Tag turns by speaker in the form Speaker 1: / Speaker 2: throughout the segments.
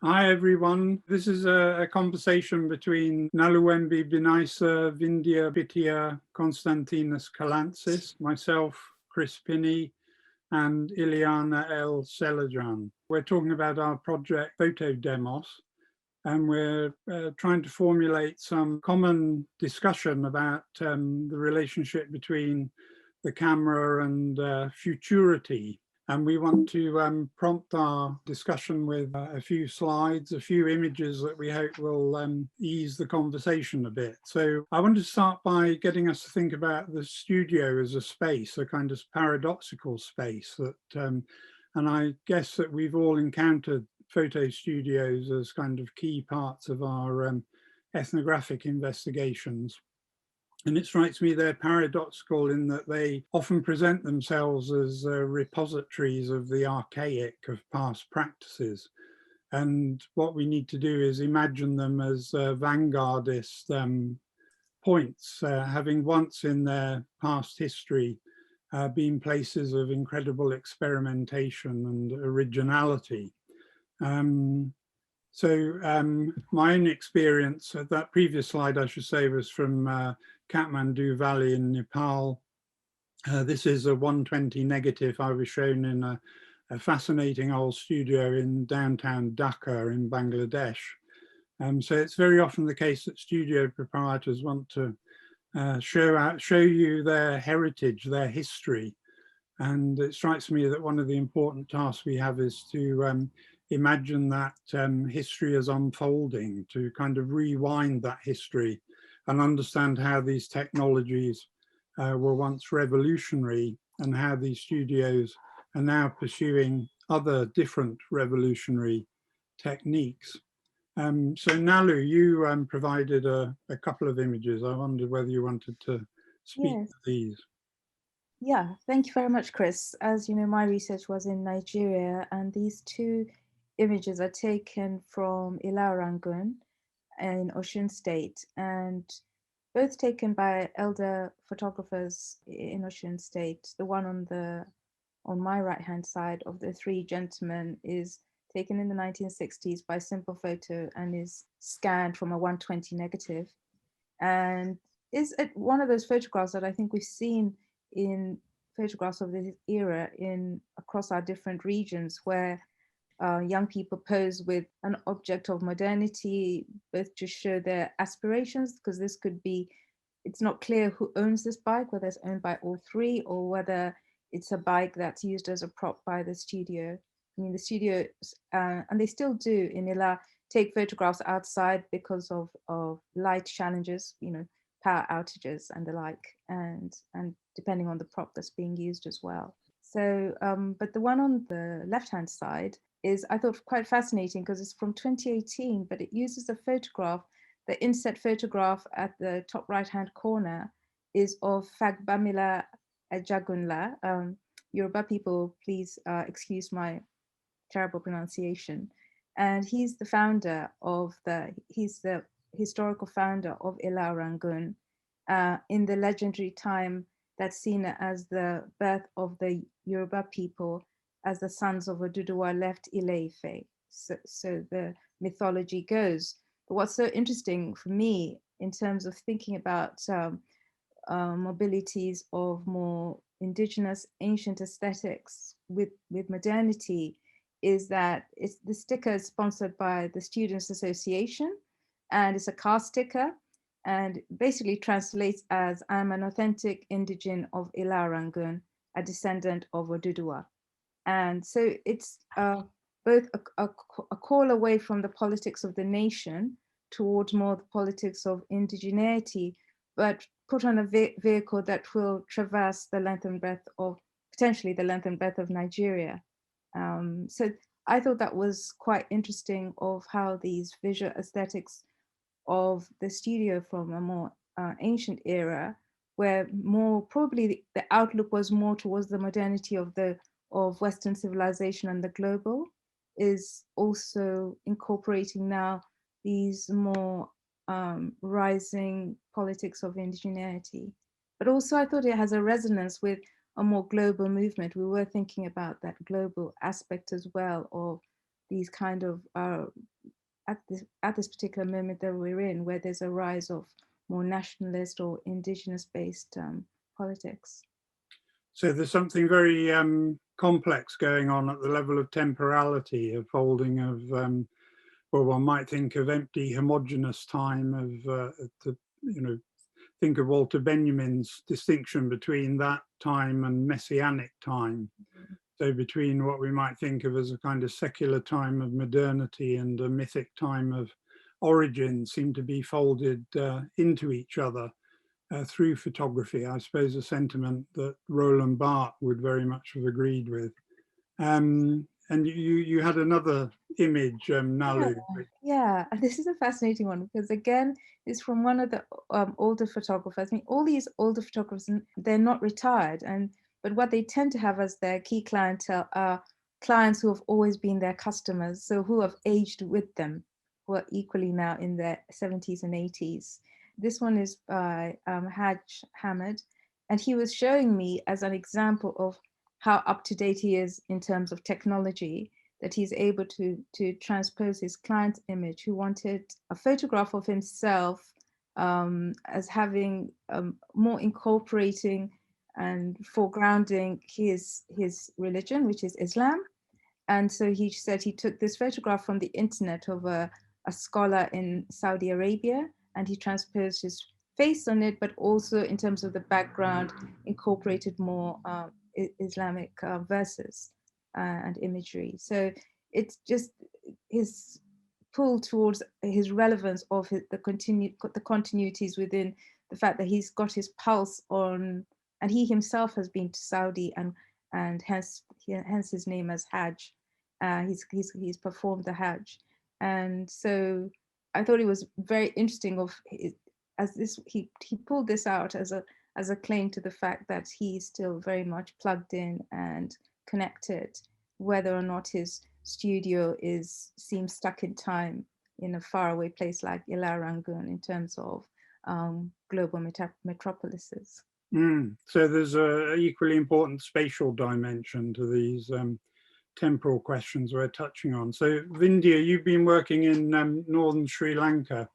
Speaker 1: Hi everyone. This is a conversation between Naluwembe, Binaisa, Vindhya, Buthpitiya, Konstantinos, Kalantzis, myself, Chris Pinney, and Ileana Selejan. We're talking about our project PhotoDemos, and we're trying to formulate some common discussion about the relationship between the camera and Futurity. And we want to prompt our discussion with a few slides, a few images that we hope will ease the conversation a bit. So I want to start by getting us to think about the studio as a space, a kind of paradoxical space that, and I guess that we've all encountered photo studios as kind of key parts of our ethnographic investigations. And it strikes me they're paradoxical in that they often present themselves as repositories of the archaic of past practices. And what we need to do is imagine them as vanguardist points, having once in their past history been places of incredible experimentation and originality. My own experience, that previous slide I should say was from Kathmandu Valley in Nepal. This is a 120 negative I was shown in a fascinating old studio in downtown Dhaka in Bangladesh. So it's very often the case that studio proprietors want to show you their heritage, their history. And it strikes me that one of the important tasks we have is to imagine that history as unfolding, to kind of rewind that history and understand how these technologies were once revolutionary and how these studios are now pursuing other different revolutionary techniques. So Nalu, you provided a couple of images. I wondered whether you wanted to speak to these.
Speaker 2: Yeah, thank you very much, Chris. As you know, my research was in Nigeria, and these two images are taken from Ileana in Osun State, and both taken by elder photographers in Osun State. The one on my right-hand side of the three gentlemen is taken in the 1960s by Simple Photo and is scanned from a 120 negative, and is one of those photographs that I think we've seen in photographs of this era in across our different regions, where young people pose with an object of modernity, both to show their aspirations, because this could be, it's not clear who owns this bike, whether it's owned by all three or whether it's a bike that's used as a prop by the studio. I mean, the studios, and they still do in Ila, take photographs outside because of light challenges, power outages and the like, and depending on the prop that's being used as well. So, but the one on the left-hand side is, I thought, quite fascinating because it's from 2018, but it uses a photograph. The inset photograph at the top right-hand corner is of Fagbamila Ajagunla. Yoruba people, please excuse my terrible pronunciation. And he's the historical founder of Ila Rangoon in the legendary time that's seen as the birth of the Yoruba people as the sons of Oduduwa left Ile-Ife. So the mythology goes. But what's so interesting for me in terms of thinking about mobilities of more indigenous ancient aesthetics with modernity is that the sticker is sponsored by the Students Association, and it's a car sticker, and basically translates as, I'm an authentic indigene of Ila Rangoon, a descendant of Oduduwa. And so it's both a call away from the politics of the nation towards more the politics of indigeneity, but put on a vehicle that will traverse the length and breadth of, potentially the length and breadth of Nigeria. So I thought that was quite interesting, of how these visual aesthetics of the studio from a more ancient era, where more probably the outlook was more towards the modernity of Western civilization and the global, is also incorporating now these more rising politics of indigeneity. But also I thought it has a resonance with a more global movement. We were thinking about that global aspect as well, of these kind of at this particular moment that we're in, where there's a rise of more nationalist or indigenous-based politics.
Speaker 1: So there's something very complex going on at the level of temporality, of holding of, well, one might think of empty, homogeneous time, of, think of Walter Benjamin's distinction between that time and messianic time. So between what we might think of as a kind of secular time of modernity and a mythic time of origin seem to be folded into each other through photography. I suppose a sentiment that Roland Barthes would very much have agreed with. And you had another image, Nalu.
Speaker 2: Yeah, and this is a fascinating one because again, it's from one of the older photographers. I mean, all these older photographers, they're not retired, but what they tend to have as their key clientele are clients who have always been their customers, so who have aged with them, who are equally now in their 70s and 80s. This one is by Haj Hamid, and he was showing me as an example of how up to date he is in terms of technology, that he's able to transpose his client's image, who wanted a photograph of himself as having more incorporating and foregrounding his religion, which is Islam. And so he said he took this photograph from the internet of a scholar in Saudi Arabia, and he transposed his face on it, but also in terms of the background, incorporated more Islamic verses and imagery. So it's just his pull towards his relevance of the continuities within the fact that he's got his pulse on, and he himself has been to Saudi, and hence his name as Hajj. He's performed the Hajj, and so I thought it was very interesting he pulled this out as a claim to the fact that he's still very much plugged in and connected, whether or not his studio seems stuck in time in a faraway place like Ileana in terms of global metropolises.
Speaker 1: So there's an equally important spatial dimension to these temporal questions we're touching on. So Vindhya, you've been working in northern Sri Lanka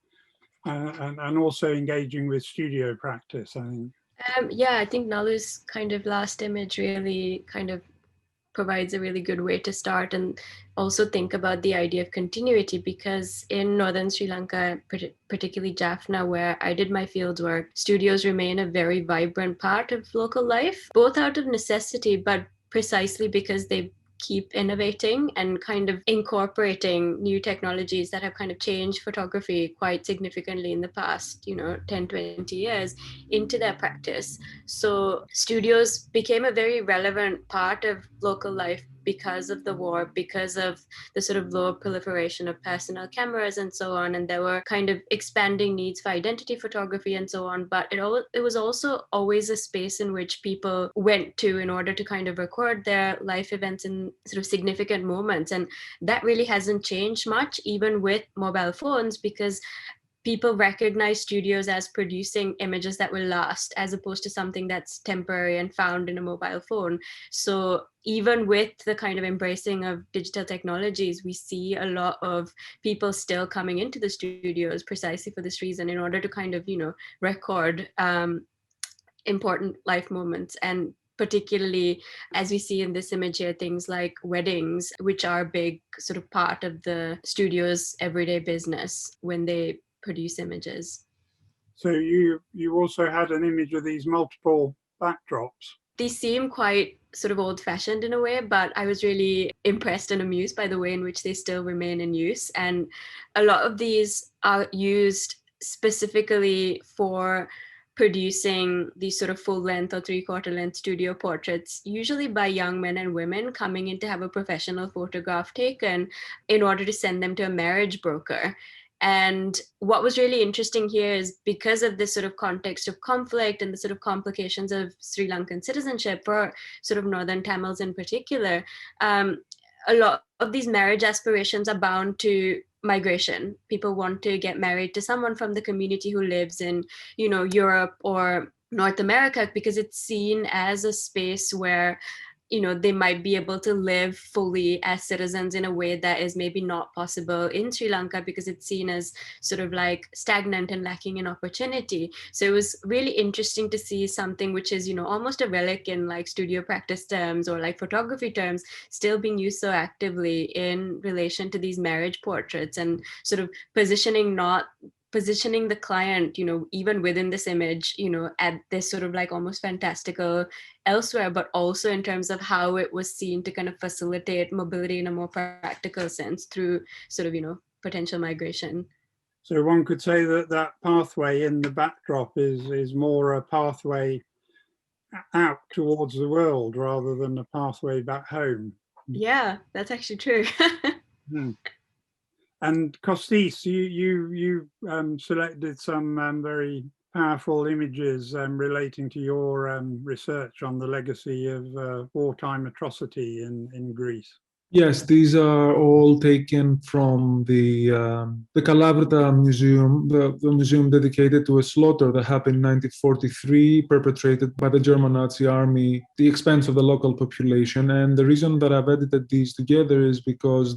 Speaker 1: and also engaging with studio practice, I think.
Speaker 3: Yeah, I think Nalu's kind of last image really kind of provides a really good way to start and also think about the idea of continuity, because in northern Sri Lanka, particularly Jaffna, where I did my fieldwork, studios remain a very vibrant part of local life, both out of necessity, but precisely because they keep innovating and kind of incorporating new technologies that have kind of changed photography quite significantly in the past, 10, 20 years into their practice. So studios became a very relevant part of local life because of the war, because of the sort of low proliferation of personal cameras and so on. And there were kind of expanding needs for identity photography and so on. But it was also always a space in which people went to in order to kind of record their life events and sort of significant moments. And that really hasn't changed much, even with mobile phones, because people recognize studios as producing images that will last, as opposed to something that's temporary and found in a mobile phone. So even with the kind of embracing of digital technologies, we see a lot of people still coming into the studios precisely for this reason, in order to kind of, record important life moments. And particularly, as we see in this image here, things like weddings, which are a big sort of part of the studio's everyday business when they produce images.
Speaker 1: So you also had an image of these multiple backdrops.
Speaker 3: These seem quite sort of old-fashioned in a way, but I was really impressed and amused by the way in which they still remain in use. And a lot of these are used specifically for producing these sort of full-length or three-quarter length studio portraits, usually by young men and women coming in to have a professional photograph taken in order to send them to a marriage broker. And what was really interesting here is, because of this sort of context of conflict and the sort of complications of Sri Lankan citizenship for sort of Northern Tamils in particular, a lot of these marriage aspirations are bound to migration. People want to get married to someone from the community who lives in, Europe or North America, because it's seen as a space where they might be able to live fully as citizens in a way that is maybe not possible in Sri Lanka because it's seen as sort of like stagnant and lacking in opportunity. So it was really interesting to see something which is, almost a relic in like studio practice terms or like photography terms still being used so actively in relation to these marriage portraits, and sort of positioning the client, even within this image, at this sort of like almost fantastical elsewhere, but also in terms of how it was seen to kind of facilitate mobility in a more practical sense through sort of, potential migration.
Speaker 1: So one could say that that pathway in the backdrop is more a pathway out towards the world rather than a pathway back home.
Speaker 3: Yeah, that's actually true.
Speaker 1: And Kostis, you selected some very powerful images relating to your research on the legacy of wartime atrocity in Greece.
Speaker 4: Yes, these are all taken from the Kalavrita Museum, the museum dedicated to a slaughter that happened in 1943, perpetrated by the German Nazi army at the expense of the local population. And the reason that I've edited these together is because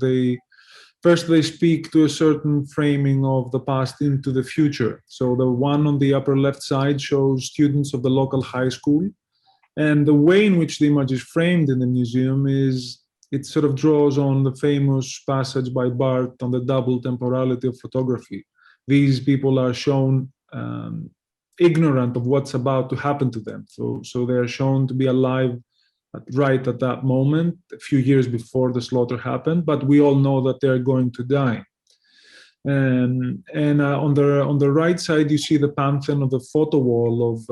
Speaker 4: first, they speak to a certain framing of the past into the future. So the one on the upper left side shows students of the local high school. And the way in which the image is framed in the museum is, it sort of draws on the famous passage by Barthes on the double temporality of photography. These people are shown ignorant of what's about to happen to them. So they are shown to be alive right at that moment, a few years before the slaughter happened, but we all know that they're going to die. And on the right side, you see the pantheon of the photo wall of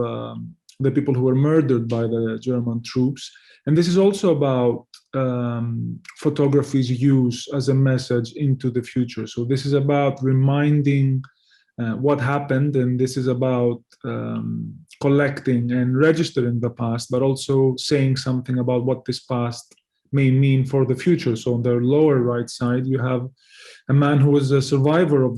Speaker 4: the people who were murdered by the German troops. And this is also about photography's use as a message into the future. So this is about reminding what happened, and this is about collecting and registering the past, but also saying something about what this past may mean for the future. So on the lower right side, you have a man who was a survivor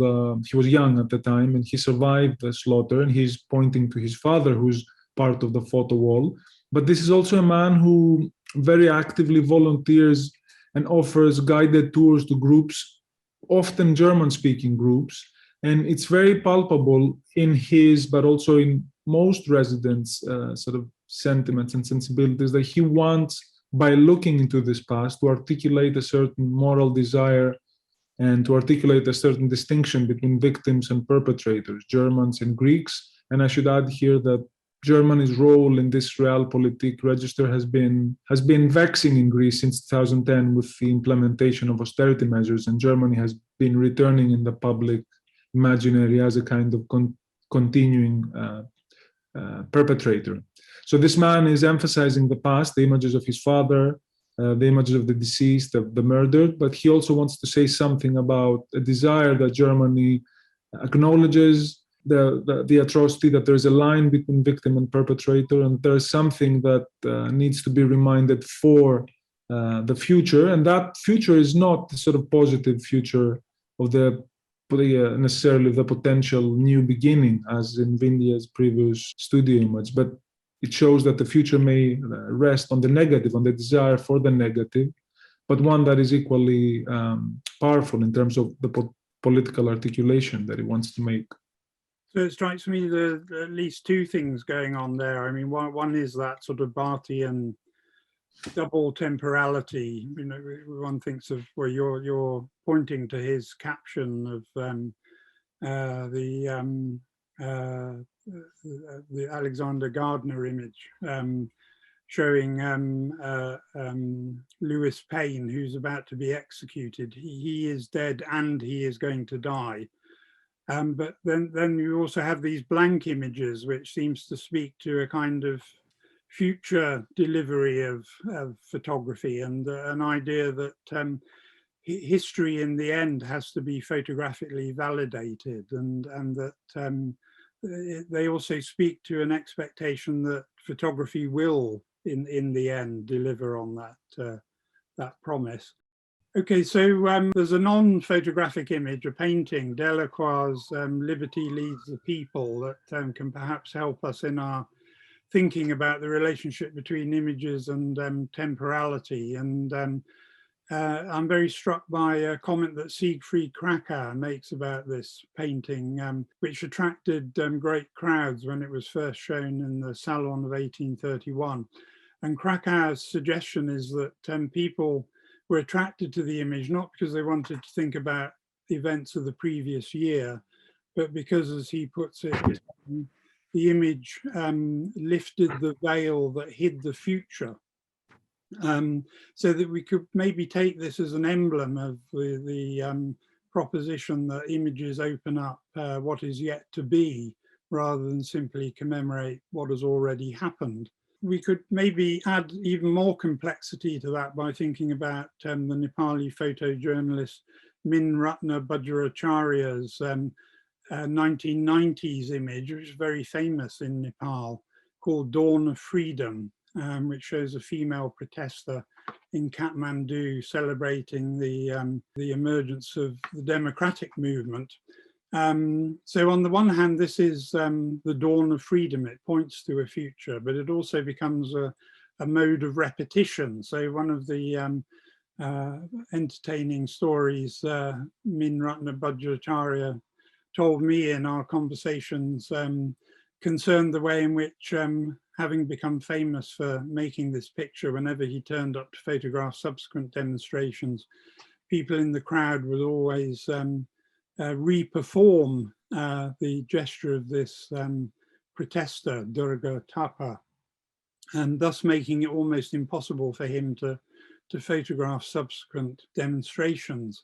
Speaker 4: he was young at the time, and he survived the slaughter, and he's pointing to his father, who's part of the photo wall. But this is also a man who very actively volunteers and offers guided tours to groups, often German-speaking groups. And it's very palpable in his, but also in most residents' sort of sentiments and sensibilities, that he wants, by looking into this past, to articulate a certain moral desire and to articulate a certain distinction between victims and perpetrators, Germans and Greeks. And I should add here that Germany's role in this realpolitik register has been vexing in Greece since 2010 with the implementation of austerity measures, and Germany has been returning in the public imaginary as a kind of continuing perpetrator. So this man is emphasizing the past, the images of his father, the images of the deceased, of the murdered, but he also wants to say something about a desire that Germany acknowledges the atrocity, that there's a line between victim and perpetrator, and there's something that needs to be reminded for the future. And that future is not the sort of positive future of necessarily the potential new beginning, as in Vindhya's previous studio image, but it shows that the future may rest on the negative, on the desire for the negative, but one that is equally powerful in terms of the political articulation that it wants to make.
Speaker 1: So it strikes me there are at least two things going on there. I mean, one is that sort of Barthian double temporality. You know, one thinks of where you're pointing to his caption of the Alexander Gardner image, showing Lewis Payne, who's about to be executed. He is dead and he is going to die. But then you also have these blank images, which seems to speak to a kind of future delivery of photography, and an idea that history in the end has to be photographically validated, and that they also speak to an expectation that photography will, in the end, deliver on that promise. Okay, so there's a non-photographic image, a painting, Delacroix's Liberty Leads the People, that can perhaps help us in our thinking about the relationship between images and temporality. And I'm very struck by a comment that Siegfried Kracauer makes about this painting, which attracted great crowds when it was first shown in the Salon of 1831. And Krakauer's suggestion is that people were attracted to the image not because they wanted to think about the events of the previous year, but because, as he puts it, the image lifted the veil that hid the future. So that we could maybe take this as an emblem of the proposition that images open up what is yet to be, rather than simply commemorate what has already happened. We could maybe add even more complexity to that by thinking about the Nepali photojournalist Min Ratna Bajracharya's 1990s image, which is very famous in Nepal, called Dawn of Freedom, which shows a female protester in Kathmandu celebrating the emergence of the democratic movement. So on the one hand, this is the dawn of freedom. It points to a future, but it also becomes a mode of repetition. So one of the entertaining stories Min Ratna Bajracharya told me in our conversations concerned the way in which, having become famous for making this picture, whenever he turned up to photograph subsequent demonstrations, people in the crowd would always re-perform the gesture of this protester, Durga Tapa, and thus making it almost impossible for him to photograph subsequent demonstrations.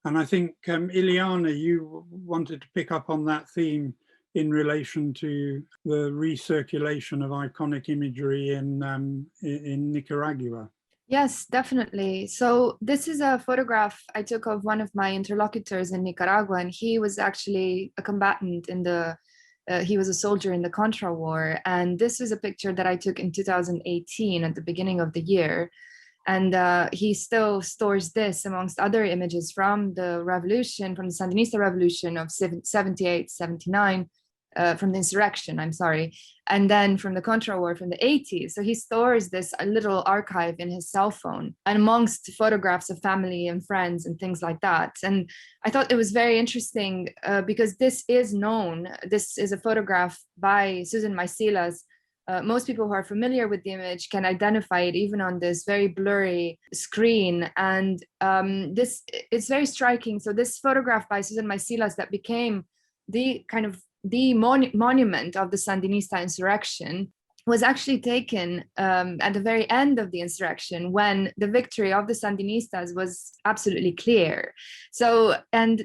Speaker 1: And I think, Ileana, you wanted to pick up on that theme in relation to the recirculation of iconic imagery in Nicaragua.
Speaker 5: Yes, definitely. So this is a photograph I took of one of my interlocutors in Nicaragua, and he was actually a combatant in the, he was a soldier in the Contra War. And this is a picture that I took in 2018 at the beginning of the year. And he still stores this amongst other images from the revolution, from the Sandinista revolution of 78, 79, from the insurrection, I'm sorry, and then from the Contra War from the 80s. So he stores this little archive in his cell phone, and amongst photographs of family and friends and things like that. And I thought it was very interesting because this is known. This is a photograph by Susan Maisilas. Most people who are familiar with the image can identify it even on this very blurry screen. And this, it's very striking. So this photograph by Susan Maisilas that became the kind of the monument of the Sandinista insurrection was actually taken at the very end of the insurrection, when the victory of the Sandinistas was absolutely clear. So, and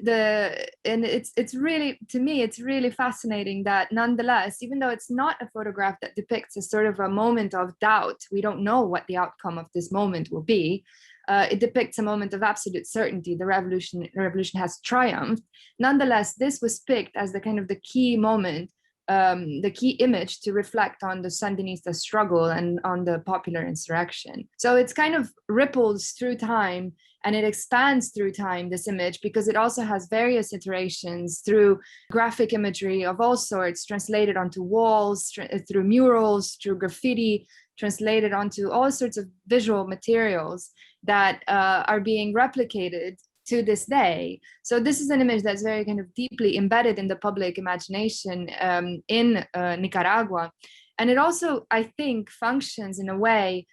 Speaker 5: it's really, to me, it's really fascinating that nonetheless, even though it's not a photograph that depicts a sort of a moment of doubt, we don't know what the outcome of this moment will be. It depicts a moment of absolute certainty. The revolution has triumphed. Nonetheless, this was picked as the kind of the key moment, the key image to reflect on the Sandinista struggle and on the popular insurrection. So it's kind of ripples through time, and it expands through time, this image, because it also has various iterations through graphic imagery of all sorts, translated onto walls, through murals, through graffiti, translated onto all sorts of visual materials that are being replicated to this day. So this is an image that's very kind of deeply embedded in the public imagination in Nicaragua. And it also, I think, functions in a way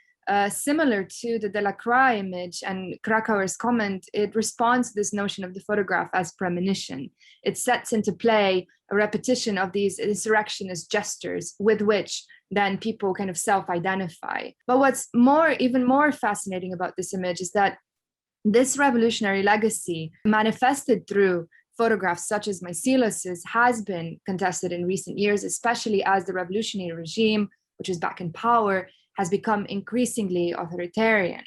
Speaker 5: similar to the Delacroix image and Krakauer's comment. It responds to this notion of the photograph as premonition. It sets into play a repetition of these insurrectionist gestures with which then people kind of self-identify. But what's even more fascinating about this image is that this revolutionary legacy manifested through photographs such as Maisilas's has been contested in recent years, especially as the revolutionary regime, which is back in power, has become increasingly authoritarian.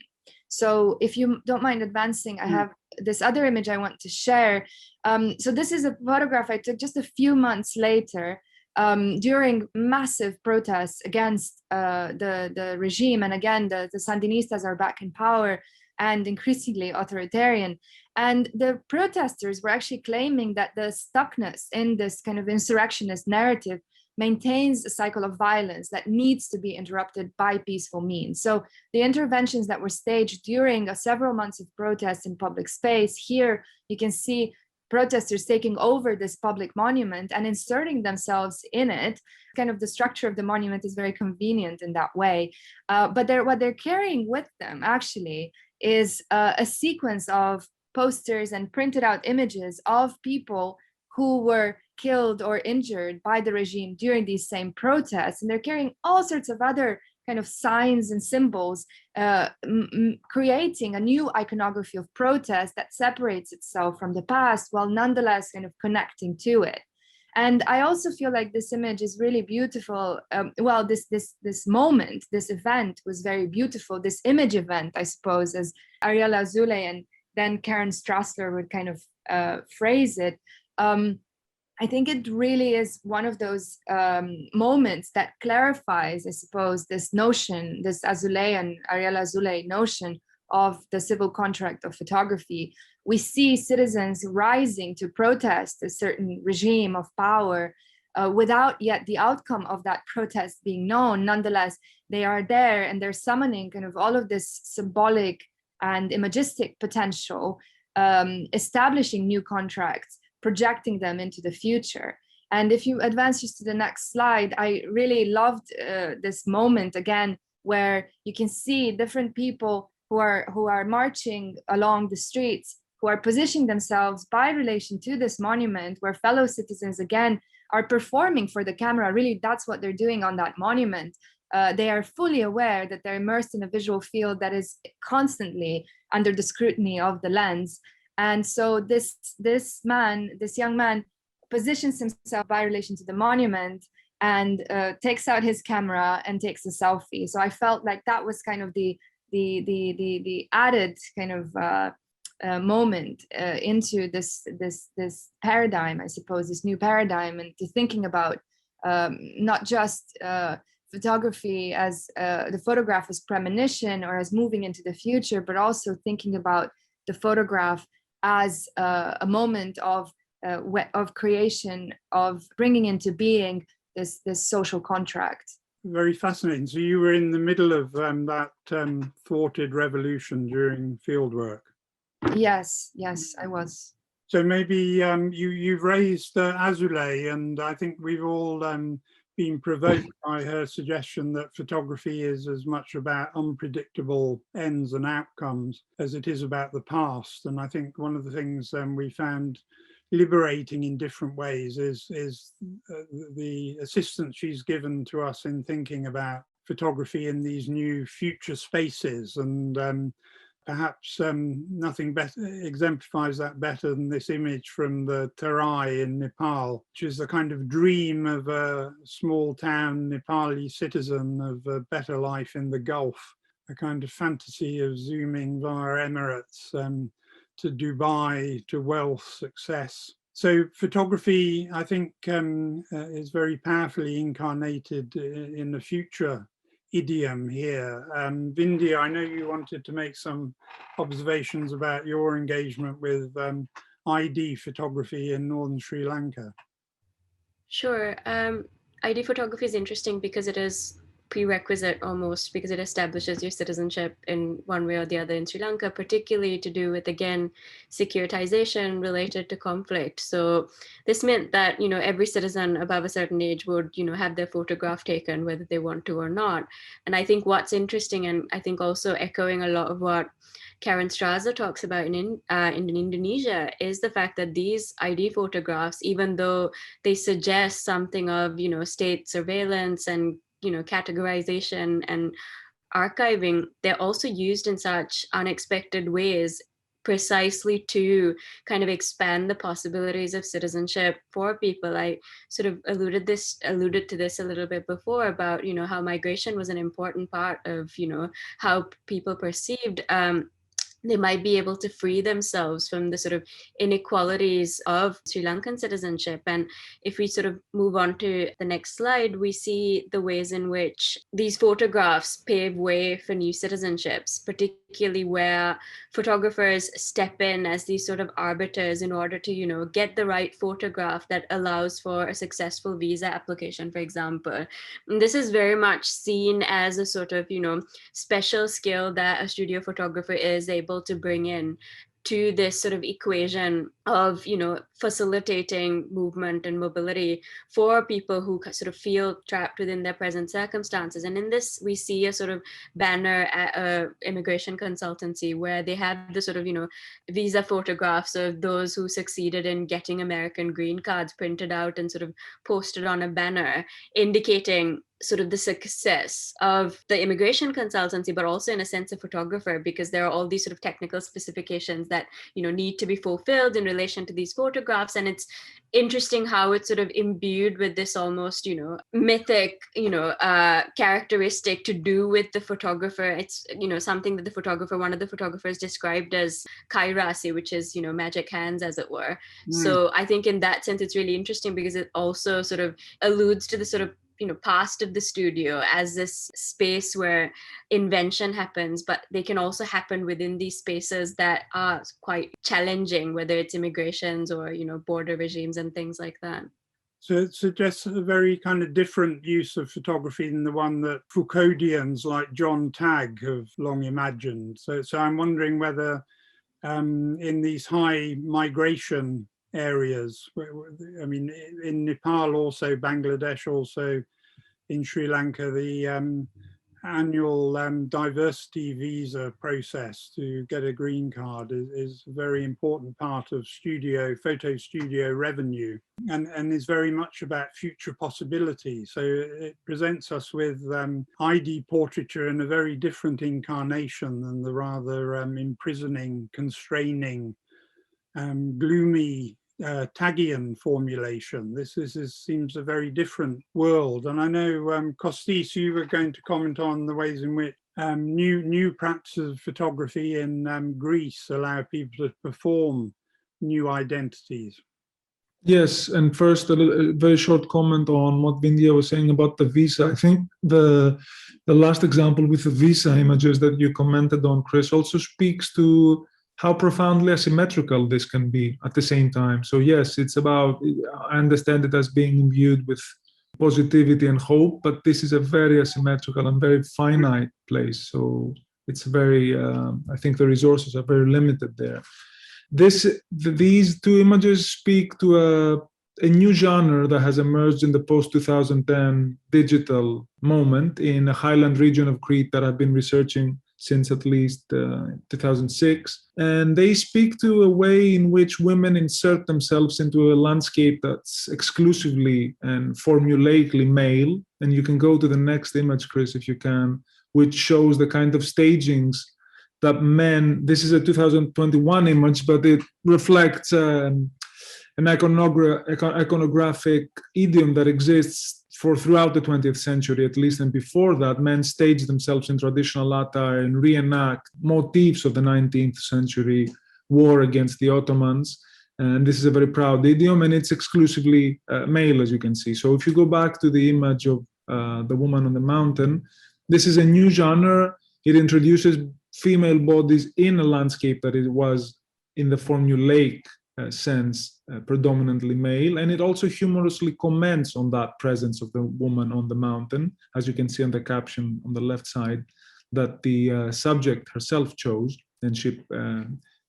Speaker 5: So if you don't mind advancing, I have this other image I want to share. So this is a photograph I took just a few months later during massive protests against the regime. And again, the Sandinistas are back in power and increasingly authoritarian. And the protesters were actually claiming that the stuckness in this kind of insurrectionist narrative maintains a cycle of violence that needs to be interrupted by peaceful means. So the interventions that were staged during several months of protests in public space, here you can see protesters taking over this public monument and inserting themselves in it. Kind of the structure of the monument is very convenient in that way. But what they're carrying with them actually is a sequence of posters and printed out images of people who were killed or injured by the regime during these same protests. And they're carrying all sorts of other kind of signs and symbols, creating a new iconography of protest that separates itself from the past while nonetheless kind of connecting to it. And I also feel like this image is really beautiful. Well, this moment, this event was very beautiful. This image event, I suppose, as Ariella Azoulay and then Karen Strassler would kind of phrase it. I think it really is one of those moments that clarifies, I suppose, this notion, this Azoulay and Ariella Azoulay notion of the civil contract of photography. We see citizens rising to protest a certain regime of power without yet the outcome of that protest being known. Nonetheless, they are there and they're summoning kind of all of this symbolic and imagistic potential, establishing new contracts, projecting them into the future. And if you advance just to the next slide, I really loved this moment again, where you can see different people who are marching along the streets, who are positioning themselves by relation to this monument, where fellow citizens again are performing for the camera. Really, that's what they're doing on that monument. They are fully aware that they're immersed in a visual field that is constantly under the scrutiny of the lens. And so this young man positions himself by relation to the monument and takes out his camera and takes a selfie. So I felt like that was kind of the added kind of moment into this paradigm, I suppose, this new paradigm, and to thinking about not just photography as the photograph as premonition or as moving into the future, but also thinking about the photograph as a moment of creation, of bringing into being this social contract.
Speaker 1: Very fascinating. So you were in the middle of that thwarted revolution during fieldwork.
Speaker 5: Yes, I was.
Speaker 1: So maybe you've raised Azoulay, and I think we've all been provoked by her suggestion that photography is as much about unpredictable ends and outcomes as it is about the past. And I think one of the things we found liberating in different ways is the assistance she's given to us in thinking about photography in these new future spaces. And perhaps nothing better exemplifies that better than this image from the Terai in Nepal, which is the kind of dream of a small town Nepali citizen of a better life in the Gulf, a kind of fantasy of zooming via Emirates to Dubai, to wealth, success. So photography, I think, is very powerfully incarnated in the future idiom here. Vindhya, I know you wanted to make some observations about your engagement with ID photography in northern Sri Lanka.
Speaker 3: Sure. ID photography is interesting because it is prerequisite almost, because it establishes your citizenship in one way or the other in Sri Lanka, particularly to do with, again, securitization related to conflict. So this meant that, every citizen above a certain age would, have their photograph taken, whether they want to or not. And I think what's interesting, and I think also echoing a lot of what Karen Strassler talks about in Indonesia, is the fact that these ID photographs, even though they suggest something of, state surveillance and categorization and archiving, they're also used in such unexpected ways, precisely to kind of expand the possibilities of citizenship for people. I sort of alluded to this a little bit before about, how migration was an important part of, how people perceived they might be able to free themselves from the sort of inequalities of Sri Lankan citizenship. And if we sort of move on to the next slide, we see the ways in which these photographs pave way for new citizenships, particularly where photographers step in as these sort of arbiters in order to, you know, get the right photograph that allows for a successful visa application, for example. And this is very much seen as a sort of, you know, special skill that a studio photographer is able to bring in to this sort of equation of, you know, facilitating movement and mobility for people who sort of feel trapped within their present circumstances. And in this, we see a sort of banner at a immigration consultancy where they have the sort of, you know, visa photographs of those who succeeded in getting American green cards printed out and sort of posted on a banner, indicating sort of the success of the immigration consultancy, but also in a sense a photographer, because there are all these sort of technical specifications that, you know, need to be fulfilled in relation to these photographs. And it's interesting how it's sort of imbued with this almost, you know, mythic, you know, characteristic to do with the photographer. It's, you know, something that the photographer, one of the photographers described as kairasi, which is, you know, magic hands, as it were. So I think in that sense, it's really interesting because it also sort of alludes to the sort of, you know, past of the studio as this space where invention happens, but they can also happen within these spaces that are quite challenging, whether it's immigrations or, you know, border regimes and things like that.
Speaker 1: So it suggests a very kind of different use of photography than the one that Foucauldians like John Tagg have long imagined. So I'm wondering whether in these high migration areas, I mean, in Nepal also, Bangladesh also, in Sri Lanka, the annual diversity visa process to get a green card is a very important part of photo studio revenue, and is very much about future possibility. So it presents us with ID portraiture in a very different incarnation than the rather imprisoning, constraining, gloomy Taggian formulation. This seems a very different world. And I know, Kostis, you were going to comment on the ways in which new practices of photography in Greece allow people to perform new identities.
Speaker 4: Yes, and first a very short comment on what Vindhya was saying about the visa. I think the last example with the visa images that you commented on, Chris, also speaks to how profoundly asymmetrical this can be at the same time. So yes, it's about, I understand it as being imbued with positivity and hope, but this is a very asymmetrical and very finite place. So it's very, I think the resources are very limited there. These two images speak to a new genre that has emerged in the post-2010 digital moment in a highland region of Crete that I've been researching since at least 2006. And they speak to a way in which women insert themselves into a landscape that's exclusively and formulaically male. And you can go to the next image, Chris, if you can, which shows the kind of stagings that men, this is a 2021 image, but it reflects an iconographic idiom that exists throughout the 20th century, at least, and before that, men stage themselves in traditional attire and reenact motifs of the 19th century war against the Ottomans. And this is a very proud idiom, and it's exclusively male, as you can see. So if you go back to the image of the woman on the mountain, this is a new genre. It introduces female bodies in a landscape that it was in the formulaic sense predominantly male, and it also humorously comments on that presence of the woman on the mountain, as you can see on the caption on the left side, that the subject herself chose, and she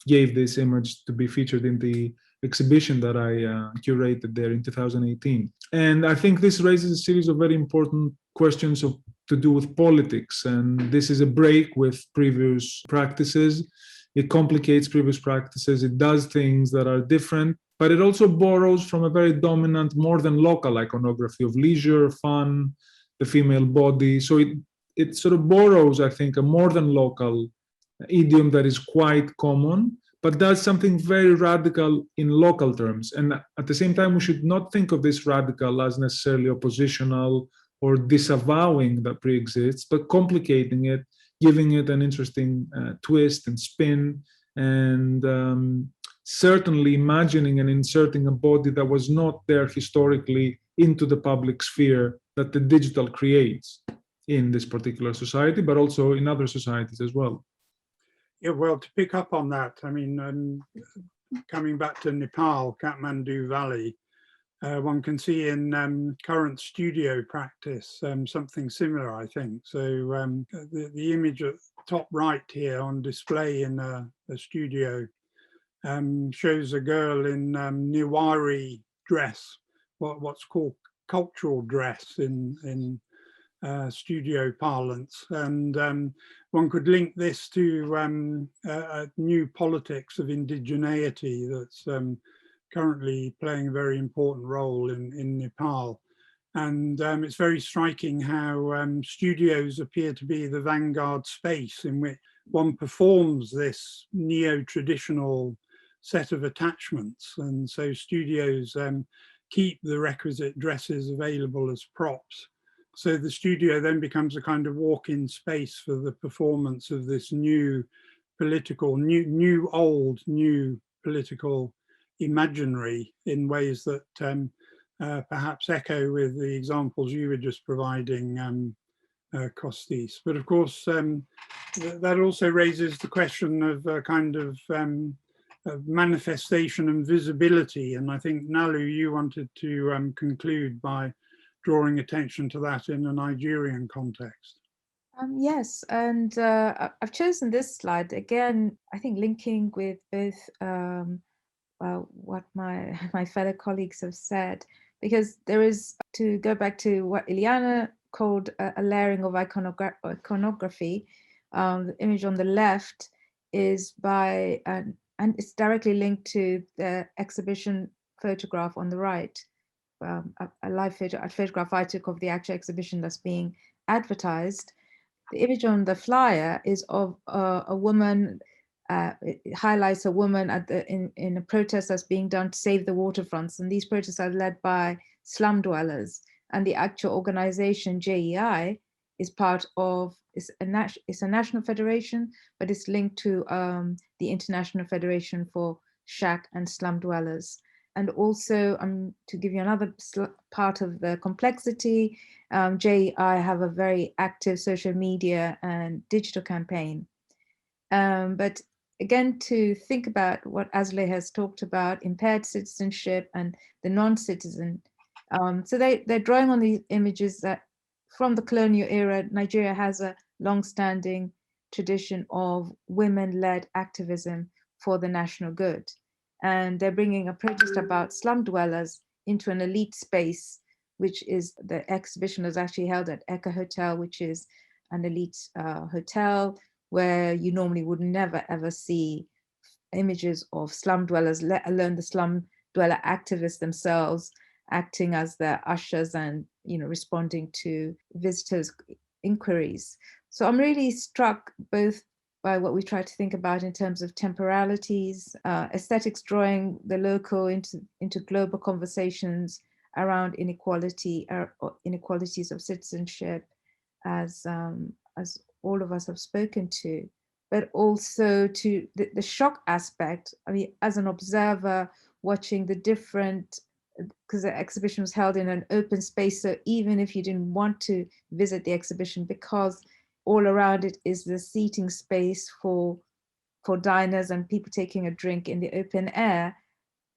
Speaker 4: gave this image to be featured in the exhibition that I curated there in 2018. And I think this raises a series of very important questions to do with politics, and this is a break with previous practices. It complicates previous practices, it does things that are different, but it also borrows from a very dominant, more than local iconography of leisure, fun, the female body. So it sort of borrows, I think, a more than local idiom that is quite common, but does something very radical in local terms. And at the same time, we should not think of this radical as necessarily oppositional or disavowing that pre-exists, but complicating it giving it an interesting twist and spin, and certainly imagining and inserting a body that was not there historically into the public sphere that the digital creates in this particular society, but also in other societies as well.
Speaker 1: Yeah, well, to pick up on that, I mean, coming back to Nepal, Kathmandu Valley, one can see in current studio practice something similar, I think. So the image at the top right here on display in a studio shows a girl in Newari dress, what's called cultural dress in studio parlance, and one could link this to a new politics of indigeneity that's currently playing a very important role in Nepal. And it's very striking how studios appear to be the vanguard space in which one performs this neo-traditional set of attachments. And so studios keep the requisite dresses available as props. So the studio then becomes a kind of walk-in space for the performance of this new political, new political imaginary in ways that perhaps echo with the examples you were just providing, Kostis. But of course, that also raises the question of a kind of manifestation and visibility. And I think, Nalu, you wanted to conclude by drawing attention to that in a Nigerian context.
Speaker 2: Yes, and I've chosen this slide again, I think linking with both what my fellow colleagues have said, because there is, to go back to what Ileana called a layering of iconography. The image on the left is by, and it's directly linked to the exhibition photograph on the right. A live photograph I took of the actual exhibition that's being advertised. The image on the flyer is of a woman. It highlights a woman at in a protest that's being done to save the waterfronts, and these protests are led by slum dwellers. And the actual organization JEI is part of, it's a national federation, but it's linked to the International Federation for Shack and Slum Dwellers. And also, to give you another part of the complexity, JEI have a very active social media and digital campaign. But again, to think about what Azle has talked about, impaired citizenship and the non-citizen. So they're drawing on these images that from the colonial era, Nigeria has a long-standing tradition of women-led activism for the national good. And they're bringing a protest about slum dwellers into an elite space, which is, the exhibition was actually held at Eka Hotel, which is an elite hotel where you normally would never ever see images of slum dwellers, let alone the slum dweller activists themselves acting as their ushers and, you know, responding to visitors' inquiries. So I'm really struck both by what we try to think about in terms of temporalities, aesthetics drawing the local into global conversations around inequality, inequalities of citizenship, as all of us have spoken to, but also to the shock aspect. I mean, as an observer, watching the different, because the exhibition was held in an open space, so even if you didn't want to visit the exhibition, because all around it is the seating space for diners and people taking a drink in the open air,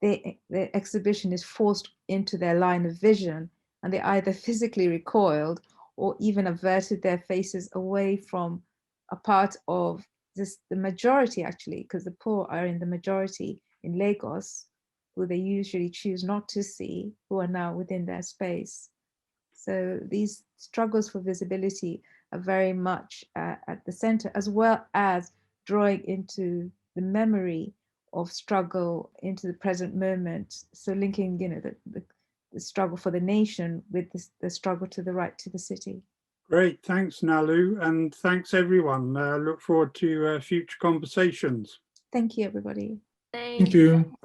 Speaker 2: the exhibition is forced into their line of vision, and they either physically recoiled or even averted their faces away from a part of this, the majority actually, because the poor are in the majority in Lagos, who they usually choose not to see, who are now within their space. So these struggles for visibility are very much at the center, as well as drawing into the memory of struggle into the present moment. So linking, you know, the struggle for the nation with the struggle to the right to the city.
Speaker 1: Great, thanks Nalu, and thanks everyone. Look forward to future conversations.
Speaker 2: Thank you, everybody.
Speaker 4: Thank you.